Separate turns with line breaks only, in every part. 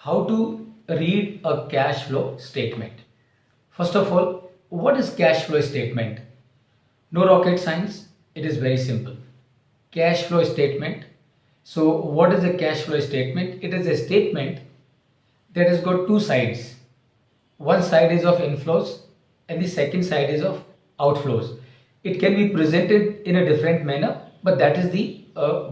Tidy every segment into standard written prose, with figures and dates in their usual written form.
how to read a cash flow statement. First of all, what is cash flow statement? No rocket science, it is very simple. Cash flow statement. So what is a cash flow statement? It is a statement that has got two sides. One side is of inflows and the second side is of outflows. It can be presented in a different manner, but that is the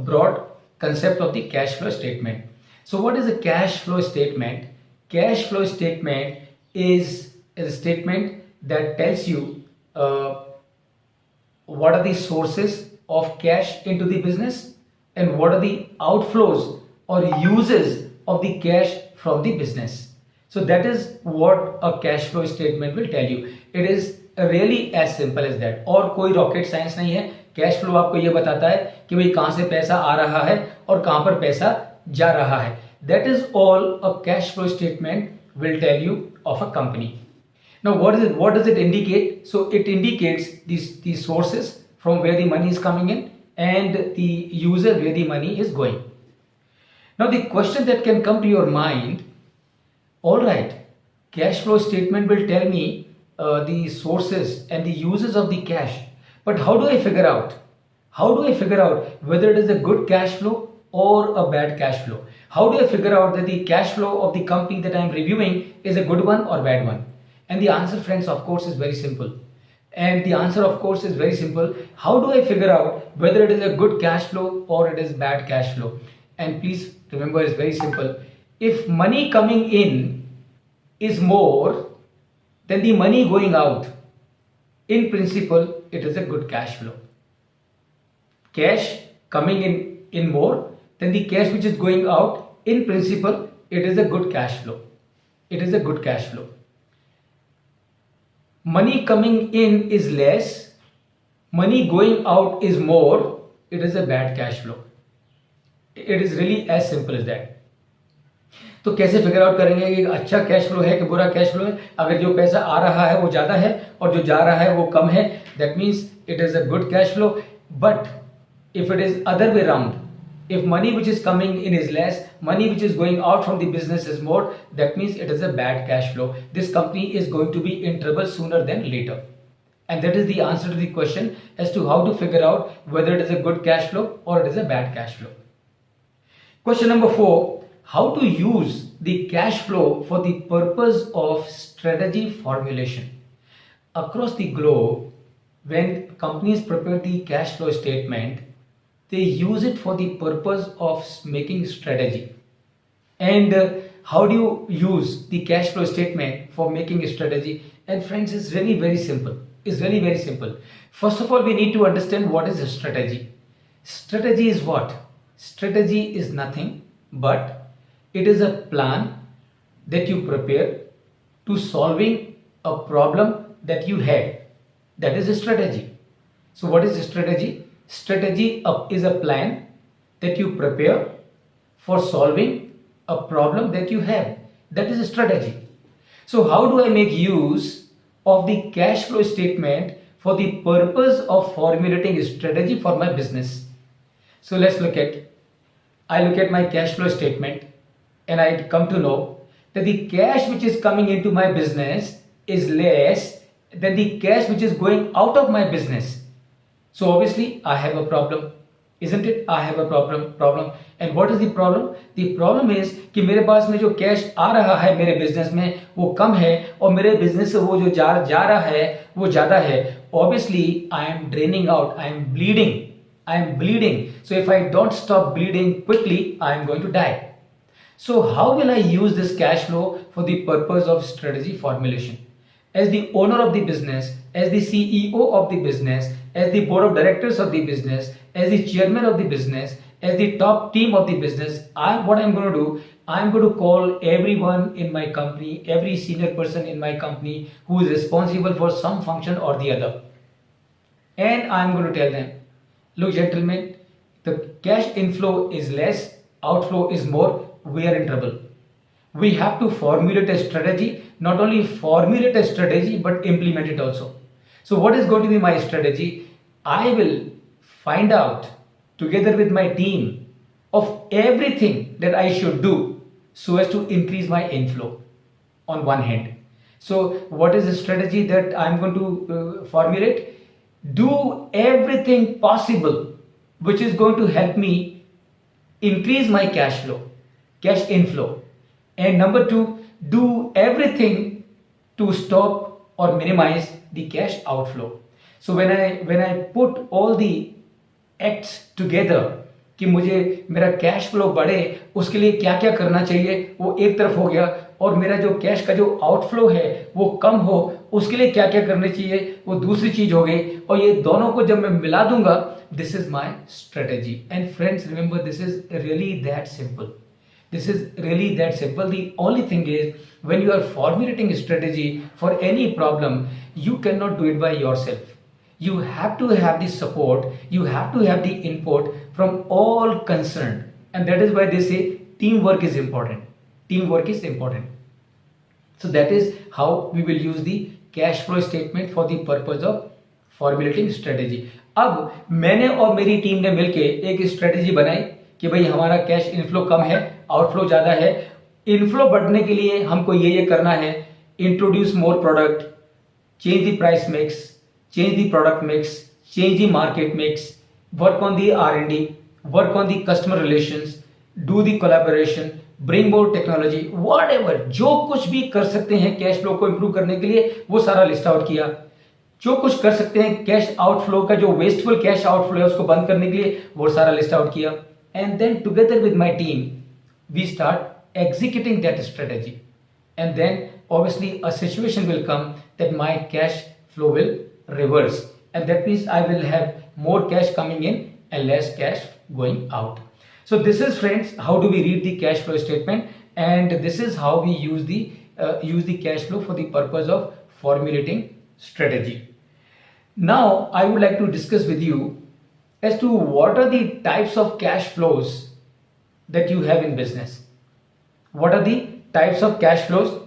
broad concept of the cash flow statement. So what is a cash flow statement? Cash flow statement is a statement that tells you what are the sources of cash into the business and what are the outflows or uses of the cash from the business. So that is what a cash flow statement will tell you. It is really as simple as that. और कोई rocket science नहीं है. Cash flow आपको ये बताता है कि भाई कहां से पैसा आ रहा है और कहां पर पैसा जा रहा है. That is all a cash flow statement will tell you of a company. Now what is it? What does it indicate? So it indicates the sources from where the money is coming in and the user where the money is going. Now the question that can come to your mind, all right, cash flow statement will tell me the sources and the uses of the cash, but how do I figure out? How do I figure out whether it is a good cash flow or a bad cash flow? How do I figure out that the cash flow of the company that I am reviewing is a good one or bad one? And the answer, friends, of course, is very simple. And the answer, of course, is very simple. How do I figure out whether it is a good cash flow or it is bad cash flow? And please remember, it's very simple. If money coming in is more than the money going out, in principle, it is a good cash flow. Cash coming in more than the cash which is going out, in principle, it is a good cash flow. It is a good cash flow. Money coming in is less, money going out is more, it is a bad cash flow. It is really as simple as that. तो कैसे figure out करेंगे कि अच्छा cash flow है कि बुरा cash flow है? अगर जो पैसा आ रहा है वो ज़्यादा है और जो जा रहा है वो कम है, that means it is a good cash flow. But if it is other way around, if money which is coming in is less, money which is going out from the business is more, that means it is a bad cash flow. This company is going to be in trouble sooner than later. And that is the answer to the question as to how to figure out whether it is a good cash flow or it is a bad cash flow. Question number 4. How to use the cash flow for the purpose of strategy formulation. Across the globe, when companies prepare the cash flow statement, they use it for the purpose of making strategy. And how do you use the cash flow statement for making a strategy? And friends, it's really very simple. It's really very simple. First of all, we need to understand what is a strategy. Strategy is what? Strategy is nothing but it is a plan that you prepare to solving a problem that you had. That is a strategy. So what is a strategy? Strategy is a plan that you prepare for solving a problem that you have. That is a strategy. So how do I make use of the cash flow statement for the purpose of formulating a strategy for my business? So let's I look at my cash flow statement and I come to know that the cash which is coming into my business is less than the cash which is going out of my business. So obviously I have a problem, isn't it? I have a problem. And what is the problem? The problem is कि मेरे पास में जो cash आ रहा है मेरे business में वो कम है और मेरे बिजनेस से वो जो जा रहा है वो ज़्यादा है. Obviously I am draining out, I am bleeding. So if I don't stop bleeding quickly, I am going to die. So how will I use this cash flow for the purpose of strategy formulation? As the owner of the business, as the CEO of the business, as the board of directors of the business, as the chairman of the business, as the top team of the business, what I'm going to do, I'm going to call everyone in my company, every senior person in my company who is responsible for some function or the other. And I'm going to tell them, look gentlemen, the cash inflow is less, outflow is more, we are in trouble. We have to formulate a strategy, not only formulate a strategy but implement it also. So what is going to be my strategy? I will find out together with my team of everything that I should do so as to increase my inflow on one hand. So what is the strategy that I'm going to formulate? Do everything possible which is going to help me increase my cash flow, cash inflow. And number two, do everything to stop or minimize the cash outflow. So when I put all the acts together कि मुझे मेरा cash flow बढ़े उसके लिए क्या क्या करना चाहिए, वो एक तरफ हो गया, और मेरा जो कैश का जो आउटफ्लो है वो कम हो उसके लिए क्या क्या करना चाहिए वो दूसरी चीज हो गई. और ये दोनों को जब मैं मिला दूंगा, this is my strategy. And friends, remember, this is really that simple. This is really that simple. The only thing is, when you are formulating a strategy for any problem, you cannot do it by yourself. You have to have the support, you have to have the input from all concerned. And that is why they say teamwork is important. Teamwork is important. So that is how we will use the cash flow statement for the purpose of formulating strategy. अब मैंने और मेरी team ने मिलके एक strategy बनाई कि भाई हमारा कैश इनफ्लो कम है, आउटफ्लो ज्यादा है. इनफ्लो बढ़ने के लिए हमको ये करना है. Introduce more product, change the price mix, change the product mix, change the market mix, work on the R&D, work on the customer relations, do the collaboration, bring more technology, whatever. जो कुछ भी कर सकते हैं cash flow को improve करने के लिए वो सारा लिस्ट आउट किया. जो कुछ कर सकते हैं कैश आउटफ्लो का, जो वेस्टफुल कैश आउटफ्लो है उसको बंद करने के लिए वो सारा लिस्ट आउट किया. And then together with my team we start executing that strategy. And then obviously a situation will come that my cash flow will reverse, and that means I will have more cash coming in and less cash going out. So this is, friends, how do we read the cash flow statement, and this is how we use the cash flow for the purpose of formulating strategy. Now I would like to discuss with you as to what are the types of cash flows that you have in business. What are the types of cash flows